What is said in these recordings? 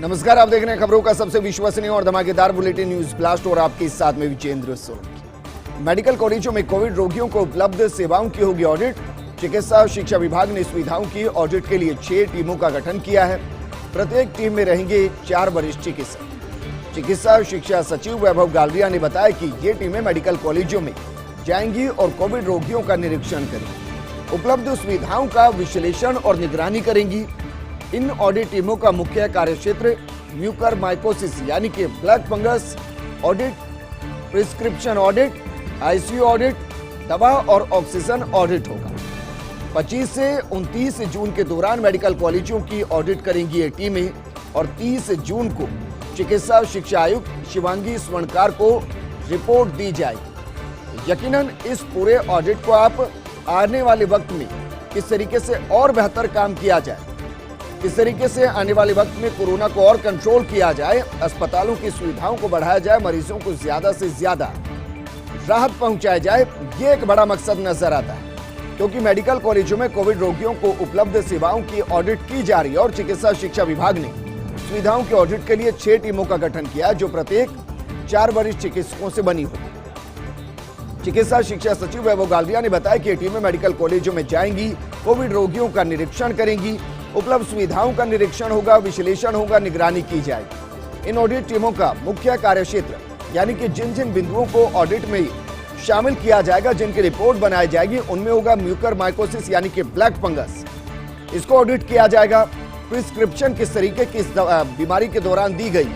नमस्कार, आप देख रहे हैं खबरों का सबसे विश्वसनीय और धमाकेदार बुलेटिन न्यूज ब्लास्ट और आपके साथ में विजेंद्र सोलंकी। मेडिकल कॉलेजों में कोविड रोगियों को उपलब्ध सेवाओं की होगी ऑडिट। चिकित्सा शिक्षा विभाग ने सुविधाओं की ऑडिट के लिए 6 टीमों का गठन किया है। प्रत्येक टीम में रहेंगे 4 वरिष्ठ चिकित्सक। चिकित्सा शिक्षा सचिव वैभव गालरिया ने बताया कि ये टीमें मेडिकल कॉलेजों में जाएंगी और कोविड रोगियों का निरीक्षण करेंगी, उपलब्ध सुविधाओं का विश्लेषण और निगरानी करेंगी। इन ऑडिट टीमों का मुख्य कार्यक्षेत्र म्यूकरमाइकोसिस यानी कि black fungus audit, prescription audit, ICU audit, दवा और ऑक्सीजन ऑडिट होगा। 25 से 29 जून के दौरान मेडिकल कॉलेजों की ऑडिट करेंगी ये टीमें और 30 जून को चिकित्सा शिक्षा आयुक्त शिवांगी स्वर्णकार को रिपोर्ट दी जाएगी। यकीनन इस पूरे ऑडिट को आप आने वाले वक्त में किस तरीके से और बेहतर काम किया जाए, किस तरीके से आने वाले वक्त में कोरोना को और कंट्रोल किया जाए, अस्पतालों की सुविधाओं को बढ़ाया जाए, मरीजों को ज्यादा से ज्यादा राहत पहुंचाया जाए, ये एक बड़ा मकसद नजर आता है। क्योंकि मेडिकल कॉलेजों में कोविड रोगियों को उपलब्ध सेवाओं की ऑडिट की जा रही है और चिकित्सा शिक्षा विभाग ने सुविधाओं के ऑडिट के लिए 6 टीमों का गठन किया, जो प्रत्येक 4 वरिष्ठ चिकित्सकों से बनी होगी। चिकित्सा शिक्षा सचिव वैभव गालरिया ने बताया कि ये टीमें मेडिकल कॉलेजों में जाएंगी, कोविड रोगियों का निरीक्षण करेंगी, उपलब्ध सुविधाओं का निरीक्षण होगा, विश्लेषण होगा, निगरानी की जाएगी। इन ऑडिट टीमों का मुख्य कार्यक्षेत्र यानी कि जिन जिन बिंदुओं को ऑडिट में शामिल किया जाएगा, जिनकी रिपोर्ट बनाई जाएगी, उनमें होगा म्यूकरमाइकोसिस यानी कि ब्लैक फंगस, इसको ऑडिट किया जाएगा। प्रिस्क्रिप्शन किस तरीके की बीमारी के दौरान दी गई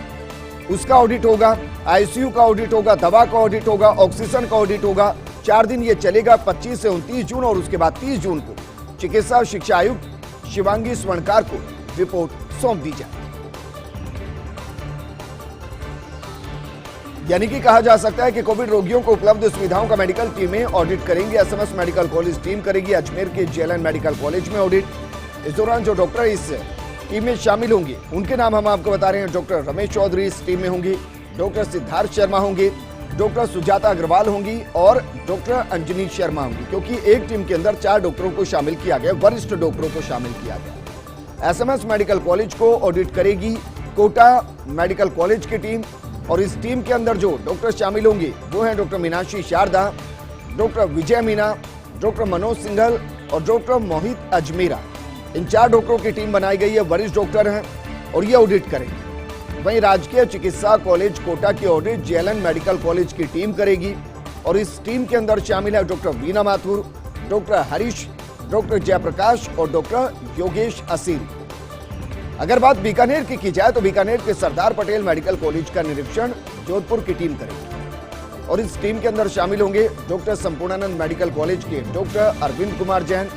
उसका ऑडिट होगा, आईसीयू का ऑडिट होगा, दवा का ऑडिट होगा, ऑक्सीजन का ऑडिट होगा। 4 दिन ये चलेगा, 25 से 29 जून और उसके बाद 30 जून को चिकित्सा शिक्षा आयुक्त शिवांगी स्वर्णकार को रिपोर्ट सौंप दी जाए। यानी कि कहा जा सकता है कि कोविड रोगियों को उपलब्ध सुविधाओं का मेडिकल टीमें ऑडिट करेंगी। एसएमएस मेडिकल कॉलेज टीम करेगी अजमेर के जेएलएन मेडिकल कॉलेज में ऑडिट। इस दौरान जो डॉक्टर इस टीम में शामिल होंगे उनके नाम हम आपको बता रहे हैं। डॉक्टर रमेश चौधरी इस टीम में होंगे, डॉक्टर सिद्धार्थ शर्मा होंगे, डॉक्टर सुजाता अग्रवाल होंगी और डॉक्टर अंजनी शर्मा होंगी। क्योंकि एक टीम के अंदर 4 डॉक्टरों को शामिल किया गया, वरिष्ठ डॉक्टरों को शामिल किया गया। एसएमएस मेडिकल कॉलेज को ऑडिट करेगी कोटा मेडिकल कॉलेज की टीम और इस टीम के अंदर जो डॉक्टर शामिल होंगे वो हैं डॉक्टर मीनाक्षी शारदा, डॉक्टर विजय मीना, डॉक्टर मनोज सिंघल और डॉक्टर मोहित अजमेरा। इन 4 डॉक्टरों की टीम बनाई गई है, वरिष्ठ डॉक्टर हैं और ये ऑडिट करेंगे। वहीं राजकीय चिकित्सा कॉलेज कोटा की ऑडिट जेएलएन मेडिकल कॉलेज की टीम करेगी और इस टीम के अंदर शामिल है doctor Veena Mathur, doctor Harish, doctor Jayprakash और डॉक्टर योगेश असीर। अगर बात बीकानेर की जाए तो बीकानेर के सरदार पटेल मेडिकल कॉलेज का निरीक्षण जोधपुर की टीम करेगी और इस टीम के अंदर शामिल होंगे डॉक्टर संपूर्णानंद मेडिकल कॉलेज के doctor Arvind Kumar Jain,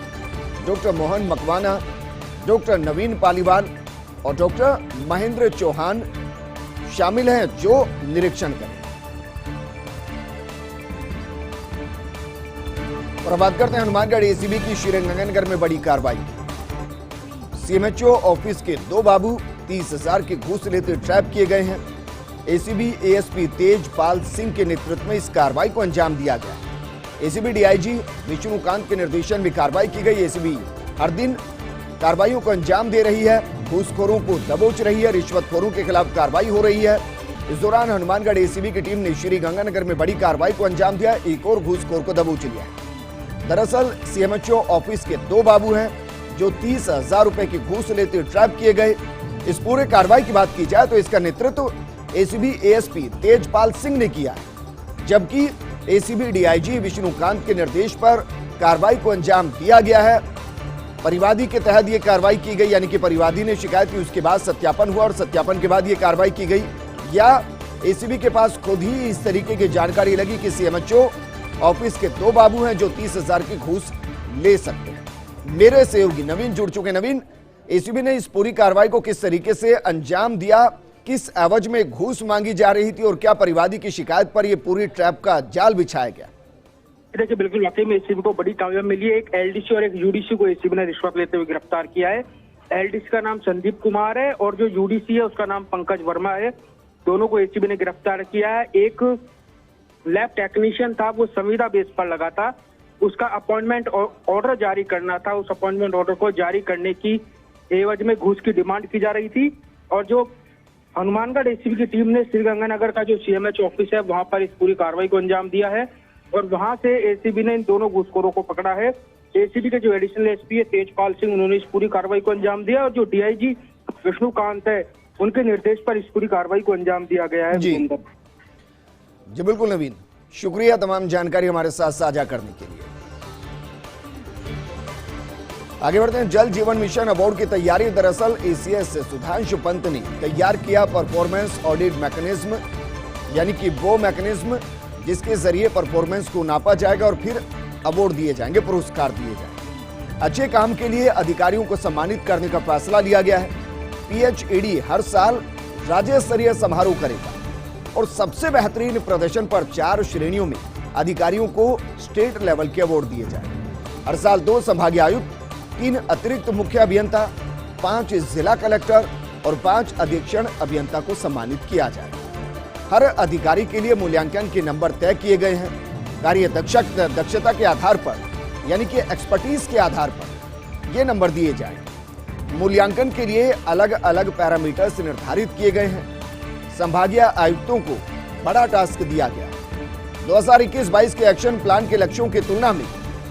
doctor Mohan Makwana, doctor Naveen Paliwal और डॉक्टर महेंद्र चौहान शामिल हैं जो निरीक्षण करें। और बात करते हैं हनुमानगढ़ एसीबी की श्रीगंगानगर में बड़ी कार्रवाई। सीएमएचओ ऑफिस के 2 बाबू 30,000 के घूस लेते ट्रैप किए गए हैं। एसीबी एएसपी तेजपाल सिंह के नेतृत्व में इस कार्रवाई को अंजाम दिया गया। एसीबी डीआईजी विष्णुकांत के निर्देशन में कार्रवाई की गई। एसीबी हर दिन कार्रवाइयों को अंजाम दे रही है, घूसखोरों को दबोच रही है, रिश्वतखोरों के खिलाफ कार्रवाई हो रही है। इस दौरान हनुमानगढ़ एसीबी की टीम ने श्रीगंगानगर में बड़ी कार्रवाई को अंजाम दिया, एक और घूसखोर को दबोच लिया। दरअसल सीएमएचओ ऑफिस के 2 बाबू हैं जो 30,000 रुपए की घूस लेते ट्रैप किए गए। इस पूरे कार्रवाई की बात की जाए तो इसका नेतृत्व एसीबी एएसपी तेजपाल सिंह ने किया है, जबकि एसीबी डीआईजी विष्णुकांत के निर्देश पर कार्रवाई को अंजाम दिया गया है। परिवादी के तहत यह कार्रवाई की गई, यानी कि परिवादी ने शिकायत की, उसके बाद सत्यापन हुआ और सत्यापन के बाद यह कार्रवाई की गई। या एसीबी के पास खुद ही इस तरीके की जानकारी लगी कि सीएमएचओ ऑफिस के 2 बाबू हैं जो 30,000 की घूस ले सकते हैं। मेरे सहयोगी नवीन जुड़ चुके। नवीन, एसीबी ने इस पूरी कार्रवाई को किस तरीके से अंजाम दिया, किस एवज में घूस मांगी जा रही थी और क्या परिवादी की शिकायत पर यह पूरी ट्रैप का जाल बिछाया गया? देखिए, बिल्कुल वाकई में एसीबी को बड़ी कामयाबी मिली है। एक एलडीसी और एक यूडीसी को एसीबी ने रिश्वत लेते हुए गिरफ्तार किया है। एलडीसी का नाम संदीप कुमार है और जो यूडीसी है उसका नाम पंकज वर्मा है। दोनों को एसीबी ने गिरफ्तार किया है। एक लैब टेक्नीशियन था, वो संविदा बेस पर लगा था, उसका अपॉइंटमेंट ऑर्डर जारी करना था। उस अपॉइंटमेंट ऑर्डर को जारी करने की एवज में घूस की डिमांड की जा रही थी और जो हनुमानगढ़ एसीबी की टीम ने श्रीगंगानगर का जो सीएमएच ऑफिस है वहां पर इस पूरी कार्रवाई को अंजाम दिया है और वहां से एसीबी ने इन दोनों घूसखोरों को पकड़ा है। एसीबी के जो एडिशनल एसपी है तेजपाल सिंह, उन्होंने इस पूरी कार्रवाई को अंजाम दिया और जो डीआईजी विष्णुकांत है उनके निर्देश पर इस पूरी कार्रवाई को अंजाम दिया गया है। जी बिल्कुल नवीन, शुक्रिया तमाम जानकारी हमारे साथ साझा करने के लिए। आगे बढ़ते हैं। जल जीवन मिशन अवार्ड की तैयारी। दरअसल एसीएस सुधांशु पंत ने तैयार किया परफॉर्मेंस ऑडिट मैकेनिज्म, यानी कि वो मैकेनिज्म जिसके जरिए परफॉर्मेंस को नापा जाएगा और फिर अवार्ड दिए जाएंगे, पुरस्कार दिए जाएंगे। अच्छे काम के लिए अधिकारियों को सम्मानित करने का फैसला लिया गया है। पीएचईडी हर साल राज्य स्तरीय समारोह करेगा और सबसे बेहतरीन प्रदर्शन पर 4 श्रेणियों में अधिकारियों को स्टेट लेवल के अवार्ड दिए जाएंगे। हर साल 2 संभागीय आयुक्त, 3 अतिरिक्त मुख्य अभियंता, 5 जिला कलेक्टर और 5 अधीक्षण अभियंता को सम्मानित किया जाएगा। हर अधिकारी के लिए मूल्यांकन के नंबर तय किए गए हैं। कार्य दक्षता के आधार पर, यानी कि एक्सपर्टीज के आधार पर ये नंबर दिए जाएंगे। मूल्यांकन के लिए अलग अलग पैरामीटर्स निर्धारित किए गए हैं। संभागीय आयुक्तों को बड़ा टास्क दिया गया। 2021-22 के एक्शन प्लान के लक्ष्यों की तुलना में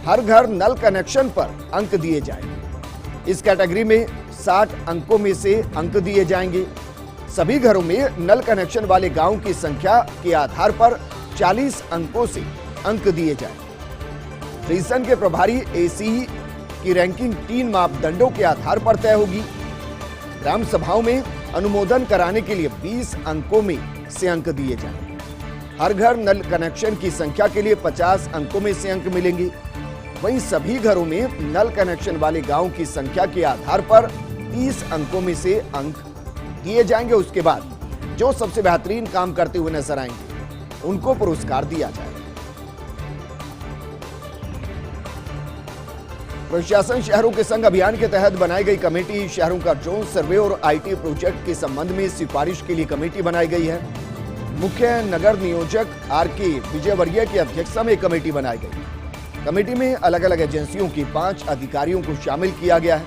हर घर नल कनेक्शन पर अंक दिए जाएंगे। इस कैटेगरी में 60 अंकों में से अंक दिए जाएंगे। सभी घरों में नल कनेक्शन वाले गांव की संख्या के आधार पर 40 अंकों से अंक दिए जाएंगे। रीजन के प्रभारी एसीई की रैंकिंग 3 मापदंडों के आधार पर तय होगी। ग्राम सभाओं में अनुमोदन कराने के लिए 20 अंकों में से अंक दिए जाएंगे। हर घर नल कनेक्शन की संख्या के लिए 50 अंकों में से अंक मिलेंगे। वहीं सभी घरों में नल कनेक्शन वाले गांव की संख्या के आधार पर 30 अंकों में से अंक दिए जाएंगे। उसके बाद जो सबसे बेहतरीन काम करते हुए नजर आएंगे उनको पुरस्कार दिया जाएगा। प्रशासन शहरों के संग अभियान के तहत बनाई गई कमेटी शहरों का ड्रोन सर्वे और आईटी प्रोजेक्ट के संबंध में सिफारिश के लिए कमेटी बनाई गई है। मुख्य नगर नियोजक आरके विजयवर्गीय की अध्यक्षता में कमेटी बनाई गई। कमेटी में अलग अलग एजेंसियों की 5 अधिकारियों को शामिल किया गया है।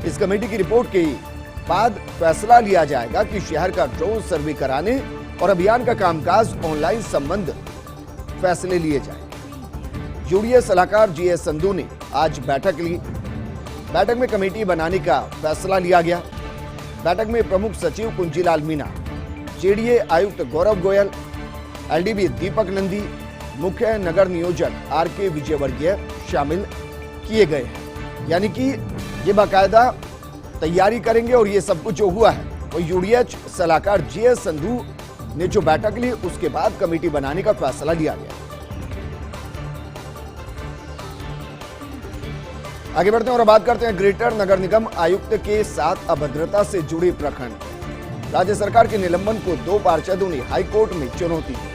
इस कमेटी की रिपोर्ट के बाद फैसला लिया जाएगा कि शहर का ड्रोन सर्वे कराने और अभियान का कामकाज ऑनलाइन संबंध फैसले लिए जाएंगे। यूडीए सलाहकार जीएस संधू ने आज बैठक ली। बैठक में कमेटी बनाने का फैसला लिया गया। बैठक में प्रमुख सचिव कुंजीलाल मीणा, जेडीए आयुक्त गौरव गोयल, एलडीबी दीपक नंदी, मुख्य नगर नियोजक आरके विजयवर्गीय शामिल किए गए हैं। यानी कि ये बाकायदा तैयारी करेंगे और ये सब कुछ जो हुआ है वो यूडीएच सलाहकार जीएस संधू ने जो बैठक ली उसके बाद कमेटी बनाने का फैसला लिया गया। आगे बढ़ते हैं और बात करते हैं ग्रेटर नगर निगम आयुक्त के साथ अभद्रता से जुड़े प्रकरण। राज्य सरकार के निलंबन को 2 पार्षदों ने हाईकोर्ट में चुनौती दी।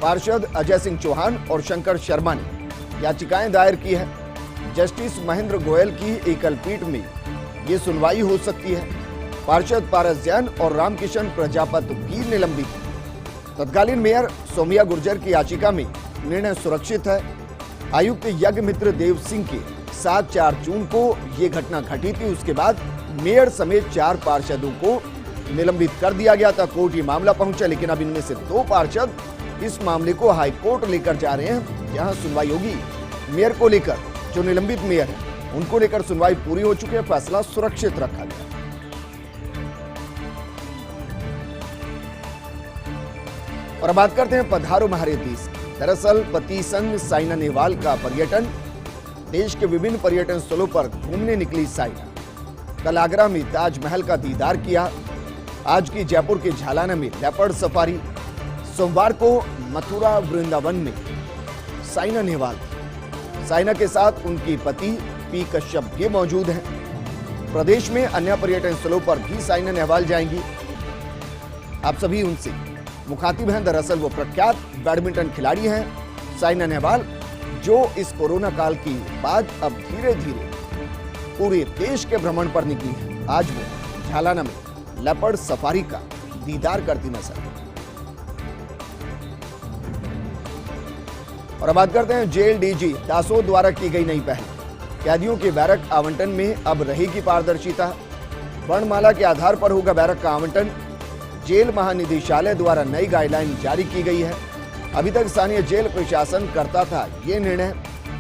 पार्षद अजय सिंह चौहान और शंकर शर्मा ने याचिकाएं दायर की है। जस्टिस महेंद्र गोयल की एकल पीठ में ये सुनवाई हो सकती है। पार्षद पारस जैन और रामकिशन प्रजापति भी निलंबित हैं। तत्कालीन मेयर सोमिया गुर्जर की याचिका में निर्णय सुरक्षित है। आयुक्त यज्ञमित्र देव सिंह के 7-4 जून को ये घटना घटी थी। उसके बाद मेयर समेत 4 पार्षदों को निलंबित कर दिया गया था। कोर्ट ये मामला पहुंचा, लेकिन अब इनमें से 2 पार्षद इस मामले को हाई कोर्ट लेकर जा रहे हैं, जहां सुनवाई होगी। मेयर को लेकर जो निलंबित मेयर है उनको लेकर सुनवाई पूरी हो चुकी है। फैसला सुरक्षित रखा गया। और बात करते हैं पधारो महारे देश की। दरअसल पति संग साइना नेहवाल का पर्यटन। देश के विभिन्न पर्यटन स्थलों पर घूमने निकली साइना। कल आगरा में ताजमहल का दीदार किया। आज की जयपुर के झालाना में लेपर्ड सफारी। सोमवार को मथुरा वृंदावन में साइना नेहवाल। साइना के साथ उनकी पति पी कश्यप भी मौजूद हैं। प्रदेश में अन्य पर्यटन स्थलों पर भी साइना नेहवाल जाएंगी। आप सभी उनसे मुखातिब हैं। दरअसल वो प्रख्यात बैडमिंटन खिलाड़ी हैं साइना नेहवाल, जो इस कोरोना काल के बाद अब धीरे धीरे पूरे देश के भ्रमण पर निकली है। आज वो झालाना में लेपर्ड सफारी का दीदार करती नजर आई। और अब बात करते हैं जेल डीजी दासोद द्वारा की गई नई पहल। कैदियों के बैरक आवंटन में अब रहेगी पारदर्शिता। वर्णमाला के आधार पर होगा बैरक का आवंटन। जेल महानिदेशालय द्वारा नई गाइडलाइन जारी की गई है। अभी तक स्थानीय जेल प्रशासन करता था ये निर्णय,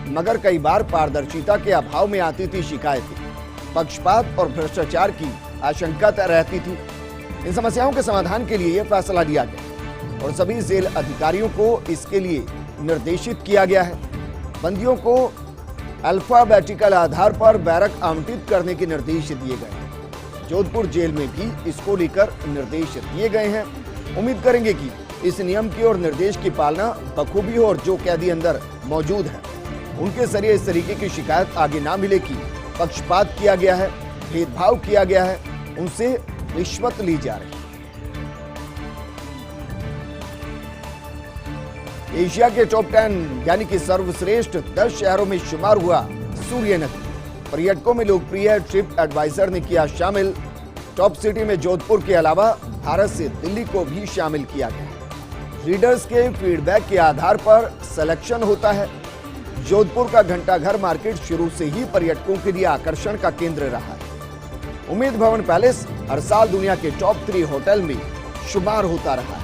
मगर कई बार पारदर्शिता के अभाव में आती थी शिकायतें, पक्षपात और भ्रष्टाचार की आशंका रहती थी। इन समस्याओं के समाधान के लिए यह फैसला लिया गया और सभी जेल अधिकारियों को इसके लिए निर्देशित किया गया है। बंदियों को अल्फाबेटिकल आधार पर बैरक आवंटित करने के निर्देश दिए गए हैं। जोधपुर जेल में भी इसको लेकर निर्देश दिए गए हैं। उम्मीद करेंगे कि इस नियम की और निर्देश की पालना बखूबी हो और जो कैदी अंदर मौजूद है उनके जरिए इस तरीके की शिकायत आगे ना मिले कि पक्षपात किया गया है, भेदभाव किया गया है, उनसे रिश्वत ली जा रही है। एशिया के टॉप 10 यानी कि सर्वश्रेष्ठ 10 शहरों में शुमार हुआ सूर्यनगरी। पर्यटकों में लोकप्रिय ट्रिप एडवाइजर ने किया शामिल। टॉप सिटी में जोधपुर के अलावा भारत से दिल्ली को भी शामिल किया गया। रीडर्स के फीडबैक के आधार पर सिलेक्शन होता है। जोधपुर का घंटाघर मार्केट शुरू से ही पर्यटकों के लिए आकर्षण का केंद्र रहा है। उम्मीद भवन पैलेस हर साल दुनिया के टॉप 3 होटल में शुमार होता रहा है।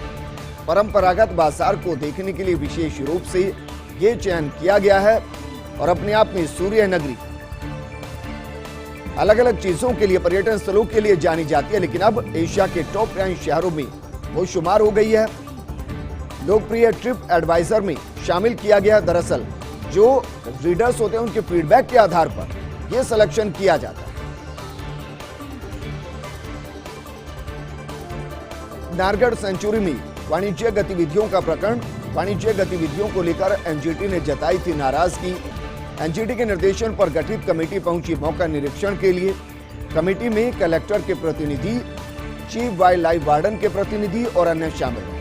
परंपरागत बाजार को देखने के लिए विशेष रूप से ये चयन किया गया है और अपने आप में सूर्यनगरी अलग अलग चीजों के लिए, पर्यटन स्थलों के लिए जानी जाती है, लेकिन अब एशिया के टॉप 10 शहरों में वो शुमार हो गई है। लोकप्रिय ट्रिप एडवाइजर में शामिल किया गया। दरअसल जो रीडर्स होते हैं उनके फीडबैक के आधार पर यह सिलेक्शन किया जाता है। नारगढ़ सेंचुरी में वाणिज्य गतिविधियों का प्रकरण। वाणिज्य गतिविधियों को लेकर एनजीटी ने जताई थी नाराजगी। एनजीटी के निर्देशन पर गठित कमेटी पहुंची मौका निरीक्षण के लिए। कमेटी में कलेक्टर के प्रतिनिधि, चीफ वाइल्ड लाइफ वार्डन के प्रतिनिधि और अन्य शामिल हैं।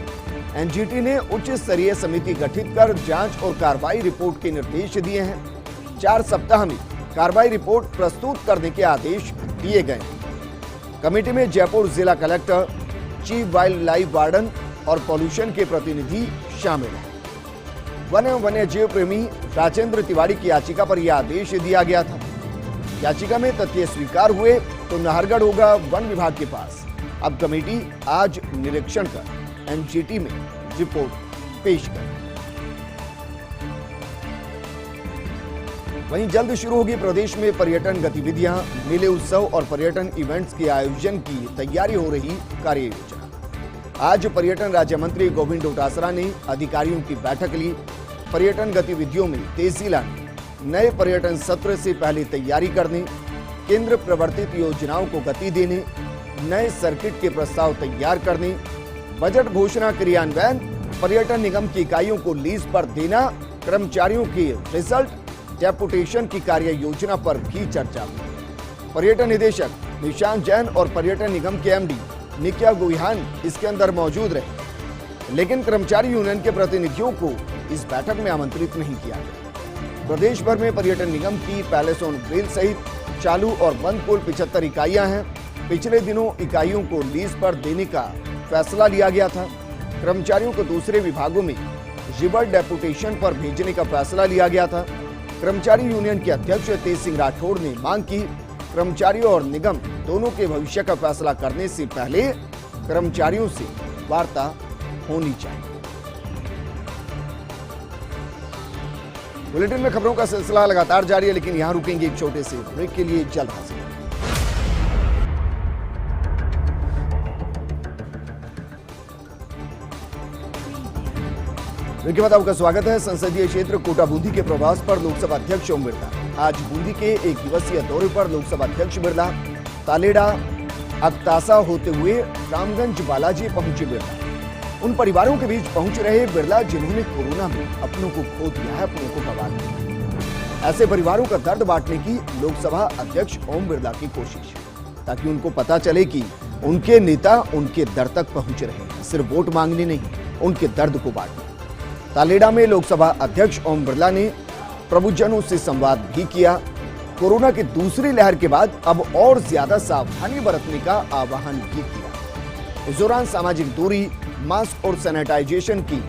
एनजीटी ने उच्च स्तरीय समिति गठित कर जांच और कार्रवाई रिपोर्ट के निर्देश दिए हैं। 4 सप्ताह में कार्रवाई रिपोर्ट प्रस्तुत करने के आदेश दिए गए हैं। कमेटी में जयपुर जिला collector, chief wild life warden और पॉल्यूशन के प्रतिनिधि शामिल हैं। वन्य जीव प्रेमी राजेंद्र तिवारी की याचिका पर यह आदेश दिया गया था। याचिका में तथ्य स्वीकार हुए तो नाहरगढ़ होगा वन विभाग के पास। अब कमेटी आज निरीक्षण कर एनजीटी में रिपोर्ट पेश कर। वहीं जल्द शुरू होगी प्रदेश में पर्यटन गतिविधियां। मेले, उत्सव और पर्यटन इवेंट्स के आयोजन की तैयारी हो रही कार्य योजना। आज पर्यटन राज्य मंत्री गोविंद डोटासरा ने अधिकारियों की बैठक ली। पर्यटन गतिविधियों में तेजी लाने, नए पर्यटन सत्र से पहले तैयारी करने, केंद्र प्रवर्तित योजनाओं को गति देने, नए सर्किट के प्रस्ताव तैयार करने, बजट घोषणा क्रियान्वयन, पर्यटन निगम की इकाइयों को लीज पर देना, कर्मचारियों के रिजल्ट, डेपुटेशन की कार्य योजना पर भी चर्चा हुई। पर्यटन निदेशक निशांत जैन और पर्यटन निगम के एमडी नित्या गुहान इसके अंदर मौजूद रहे, लेकिन कर्मचारी यूनियन के प्रतिनिधियों को इस बैठक में आमंत्रित नहीं किया गया। प्रदेश भर में पर्यटन निगम की पैलेस ऑन व्हील सहित चालू और बंद कुल 75 इकाइयां हैं। पिछले दिनों इकाइयों को लीज पर देने का फैसला लिया गया था। कर्मचारियों को दूसरे विभागों में रिवर डेपुटेशन पर भेजने का फैसला लिया गया था। कर्मचारी यूनियन के अध्यक्ष तेज सिंह राठौड़ ने मांग की, कर्मचारियों और निगम दोनों के भविष्य का फैसला करने से पहले कर्मचारियों से वार्ता होनी चाहिए। बुलेटिन में खबरों का सिलसिला लगातार जारी है, लेकिन यहां रुकेंगे एक छोटे से ब्रेक के लिए। जल्द हाजिर। ब्रेक के बाद आपका स्वागत है। संसदीय क्षेत्र कोटा बूंदी के प्रवास पर लोकसभा अध्यक्ष ओम बिरला। आज बूंदी के एक दिवसीय दौरे पर लोकसभा अध्यक्ष बिरला तालेड़ा अक्तासा होते हुए रामगंज बालाजी पहुंचे। बिरला उन परिवारों के बीच पहुंच रहे बिरला जिन्होंने कोरोना में अपनों को खो दिया है, अपनों को गंवा दिया। ऐसे परिवारों का दर्द बांटने की लोकसभा अध्यक्ष ओम बिरला की कोशिश, ताकि उनको पता चले कि उनके नेता उनके दर तक पहुंच रहे हैं, सिर्फ वोट मांगने नहीं, उनके दर्द को बांटने। तालेड़ा में लोकसभा अध्यक्ष ओम बिरला ने प्रबुद्धजनों से संवाद भी किया। कोरोना की दूसरी लहर के बाद अब और ज्यादा सावधानी बरतने का आह्वान भी किया। इस दौरान सामाजिक दूरी, मास्क और सैनिटाइजेशन की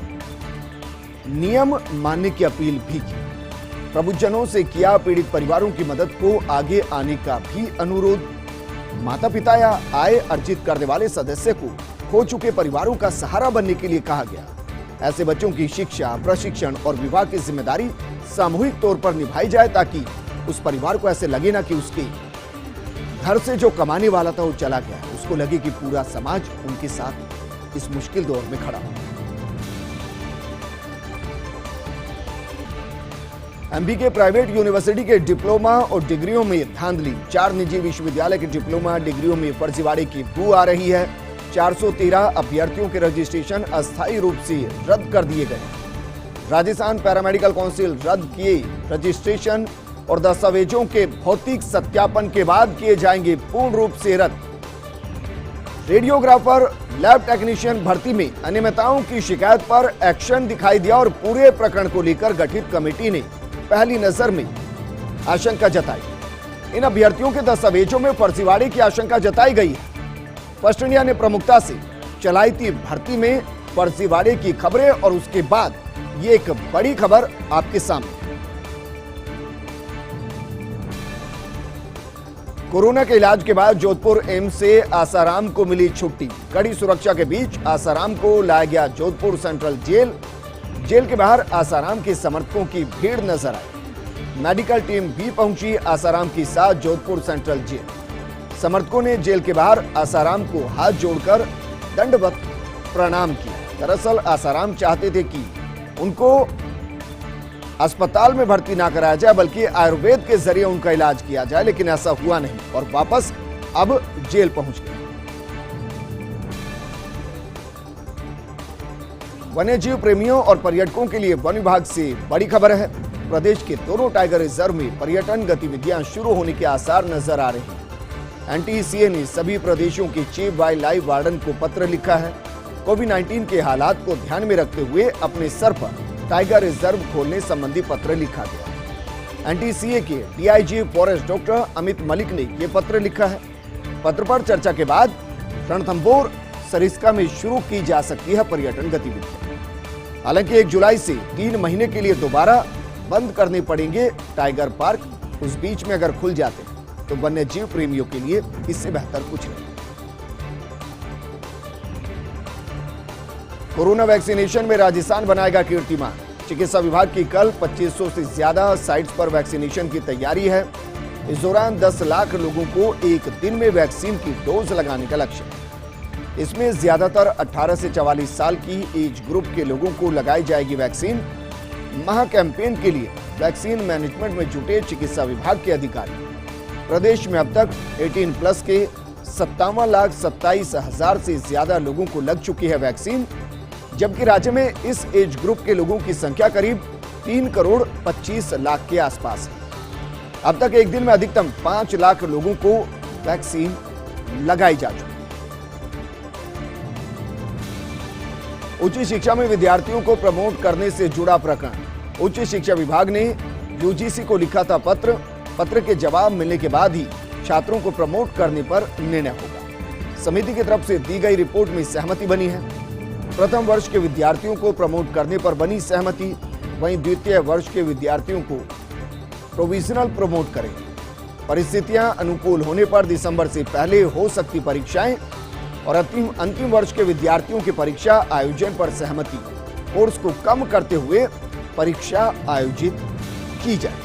नियम मानने की अपील भी की। प्रबुद्धजनों से किया पीड़ित परिवारों की मदद को आगे आने का भी अनुरोध। माता पिता या आय अर्जित करने वाले सदस्य को खो चुके परिवारों का सहारा बनने के लिए कहा गया। ऐसे बच्चों की शिक्षा, प्रशिक्षण और विवाह की जिम्मेदारी सामूहिक तौर पर निभाई जाए ताकि उस परिवार को ऐसे लगे ना कि उसके घर से जो कमाने वाला था वो चला गया, उसको लगे कि पूरा समाज उनके साथ इस मुश्किल दौर में खड़ा हो। एमपी के प्राइवेट यूनिवर्सिटी के डिप्लोमा और डिग्रियों में धांधली। 4 निजी विश्वविद्यालय के डिप्लोमा डिग्रियों में फर्जीवाड़े की बू आ रही है। 413 अभ्यर्थियों के रजिस्ट्रेशन अस्थायी रूप से रद्द कर दिए गए। राजस्थान पैरामेडिकल काउंसिल रद्द किए रजिस्ट्रेशन और दस्तावेजों के भौतिक सत्यापन के बाद किए जाएंगे पूर्ण रूप से रद्द। रेडियोग्राफर, लैब टेक्नीशियन भर्ती में अनियमितताओं की शिकायत पर एक्शन दिखाई दिया और पूरे प्रकरण को लेकर गठित कमेटी ने पहली नजर में आशंका जताई। इन अभ्यर्थियों के दस्तावेजों में फर्जीवाड़े की आशंका जताई गई है। फर्स्ट इंडिया ने प्रमुखता से चलाई थी भर्ती में फर्जीवाड़े की खबरें और उसके बाद ये एक बड़ी खबर आपके सामने। कोरोना के इलाज के बाद जोधपुर एम्स से आसाराम को मिली छुट्टी। कड़ी सुरक्षा के बीच आसाराम को लाया गया जोधपुर सेंट्रल जेल। जेल के बाहर आसाराम के समर्थकों की भीड़ नजर आई। मेडिकल टीम भी पहुंची आसाराम के साथ जोधपुर सेंट्रल जेल। समर्थकों ने जेल के बाहर आसाराम को हाथ जोड़कर दंडवत प्रणाम किया। दरअसल आसाराम चाहते थे कि उनको अस्पताल में भर्ती ना कराया जाए बल्कि आयुर्वेद के जरिए उनका इलाज किया जाए, लेकिन ऐसा हुआ नहीं और वापस अब जेल पहुंच गए। वन्यजीव प्रेमियों और पर्यटकों के लिए वन विभाग से बड़ी खबर है। प्रदेश के दोनों टाइगर रिजर्व में पर्यटन गतिविधियां शुरू होने के आसार नजर आ रहे हैं। एनटीसीए ने सभी प्रदेशों के चीफ वाइल्ड लाइफ वार्डन को पत्र लिखा है। कोविड-19 के हालात को ध्यान में रखते हुए अपने स्तर पर टाइगर रिजर्व खोलने संबंधी पत्र लिखा गया। एनटीसीए के DIG forest doctor Amit Malik ने यह पत्र लिखा है। पत्र पर चर्चा के बाद रणथंभौर सरिस्का में शुरू की जा सकती है पर्यटन गतिविधि। हालांकि 1 जुलाई से 3 महीने के लिए दोबारा बंद करने पड़ेंगे टाइगर पार्क। उस बीच में अगर खुल जाते हैं तो वन्य जीव प्रेमियों के लिए इससे बेहतर कुछ नहीं। कोरोना वैक्सीनेशन में राजस्थान बनाएगा कीर्तिमान। चिकित्सा विभाग की कल 2500 से ज्यादा साइट्स पर वैक्सीनेशन की तैयारी है। इस दौरान 10 लाख लोगों को एक दिन में वैक्सीन की डोज लगाने का लक्ष्य है। इसमें ज्यादातर 18 से 44 साल की एज ग्रुप के लोगों को लगाई जाएगी वैक्सीन। महा कैंपेन के लिए वैक्सीन मैनेजमेंट में जुटे चिकित्सा विभाग के अधिकारी। प्रदेश में अब तक 18 प्लस के 57,27,000 से ज्यादा लोगों को लग चुकी है वैक्सीन, जबकि राज्य में इस एज ग्रुप के लोगों की संख्या करीब 3 करोड़ 25 लाख के आसपास है। अब तक एक दिन में अधिकतम 5 लाख लोगों को वैक्सीन लगाई जा चुकी है। उच्च शिक्षा में विद्यार्थियों को प्रमोट करने से जुड़ा प्रकरण। उच्च शिक्षा विभाग ने यूजीसी को लिखा था पत्र के जवाब मिलने के बाद ही छात्रों को प्रमोट करने पर निर्णय होगा। समिति की तरफ से दी गई रिपोर्ट में सहमति बनी है। प्रथम वर्ष के विद्यार्थियों को प्रमोट करने पर बनी सहमति, वहीं द्वितीय वर्ष के विद्यार्थियों को प्रोविजनल प्रमोट करेंगे। परिस्थितियां अनुकूल होने पर दिसंबर से पहले हो सकती परीक्षाएं और अंतिम वर्ष के विद्यार्थियों की परीक्षा आयोजन पर सहमति। कोर्स को कम करते हुए परीक्षा आयोजित की जाए।